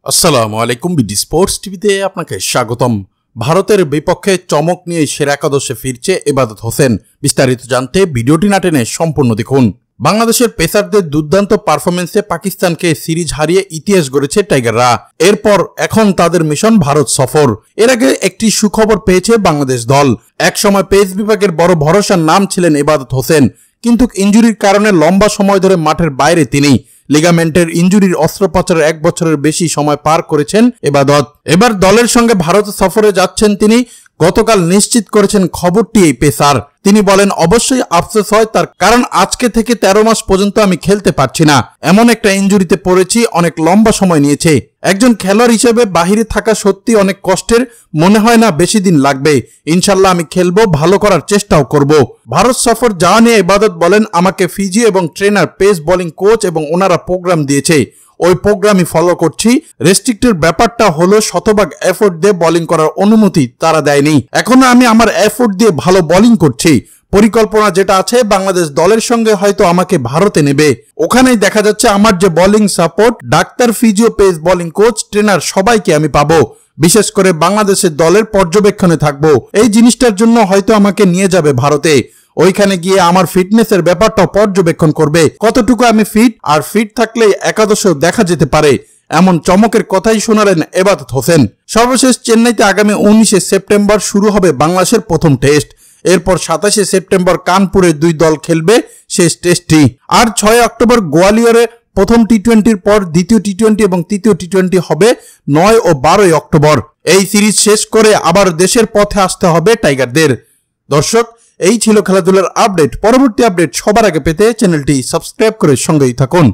আসসালামু আলাইকুম BD sports টিভিতে আপনাকে স্বাগতম। ভারতের বিপক্ষে চমক নিয়ে সেরা একাদশে ফিরছে ইবাদত হোসেন। বিস্তারিত জানতে ভিডিওটি না টেনে সম্পূর্ণ দেখুন। বাংলাদেশের পেসারদের দুর্দান্ত পারফরমেন্সে পাকিস্তানকে সিরিজ হারিয়ে ইতিহাস গড়েছে টাইগাররা। এরপর এখন তাদের মিশন ভারত সফর। এর আগে একটি সুখবর পেয়েছে বাংলাদেশ দল। একসময় পেস বিভাগের বড় ভরসার নাম ছিলেন ইবাদত হোসেন, কিন্তু ইনজুরির কারণে লম্বা সময় ধরে মাঠের বাইরে তিনি। লিগামেন্টের ইনজুরির অস্ত্রোপচারের 1 বছরের বেশি সময় পার করেছেন ইবাদত। এবার দলের সঙ্গে ভারত সফরে যাচ্ছেন তিনি। গতকাল নিশ্চিত করেছেন খবরটি এই পেসার। তিনি বলেন, অবশ্যই আফসোস হয় তার কারণ আজকে থেকে 13 মাস পর্যন্ত আমি খেলতে পারছি না। এমন একটা ইনজুরিতে পড়েছি, অনেক লম্বা সময় নিয়েছে। একজন খেলোয়াড় হিসেবে বাহিরে থাকা সত্যি অনেক কষ্টের, মনে হয় না বেশি দিন লাগবে। ইনশাল্লাহ আমি খেলবো, ভালো করার চেষ্টাও করব। ভারত সফর যাওয়া নিয়ে ইবাদত বলেন, আমাকে ফিজি এবং ট্রেনার, পেস বোলিং কোচ এবং ওনারা প্রোগ্রাম দিয়েছে, ওই প্রোগ্রামই ফলো করছি। রেস্ট্রিক্টের ব্যাপারটা হলো শতভাগ এফোর্ট দিয়ে বোলিং করার অনুমতি তারা দেয়নি। এখনো আমি আমার এফোর্ট দিয়ে ভালো বোলিং করছি। পরিকল্পনা যেটা আছে, বাংলাদেশ দলের সঙ্গে হয়তো আমাকে ভারতে নেবে। ওখানেই দেখা যাচ্ছে আমার যে bowling support, doctor, physio, pace bowling coach, trainer সবাইকে আমি পাবো। বিশেষ করে বাংলাদেশের দলের পর্যবেক্ষণে থাকবো। এই জিনিসটার জন্য হয়তো আমাকে নিয়ে যাবে ভারতে। ওইখানে গিয়ে আমার ফিটনেসের ব্যাপারটাও পর্যবেক্ষণ করবে, কতটুকু আমি ফিট, আর ফিট থাকলে একাদশেও দেখা যেতে পারে। এমন চমকের কথাই শোনালেন ইবাদত হোসেন। সর্বশেষ চেন্নাইতে আগামী 19 সেপ্টেম্বর শুরু হবে বাংলাদেশের প্রথম টেস্ট। এরপর 27 সেপ্টেম্বর কানপুরে দুই দল খেলবে শেষ টেস্টটি। আর 6 অক্টোবর গোয়ালিয়রে প্রথম টি-20-র পর দ্বিতীয় টি-20 এবং তৃতীয় টি-20 হবে 9 ও 12 অক্টোবর। এই সিরিজ শেষ করে আবার দেশের পথে আসতে হবে টাইগারদের। দর্শক, এই ছিল খেলাধুলার আপডেট। পরবর্তী আপডেট সবার আগে পেতে চ্যানেলটি সাবস্ক্রাইব করে সঙ্গেই থাকুন।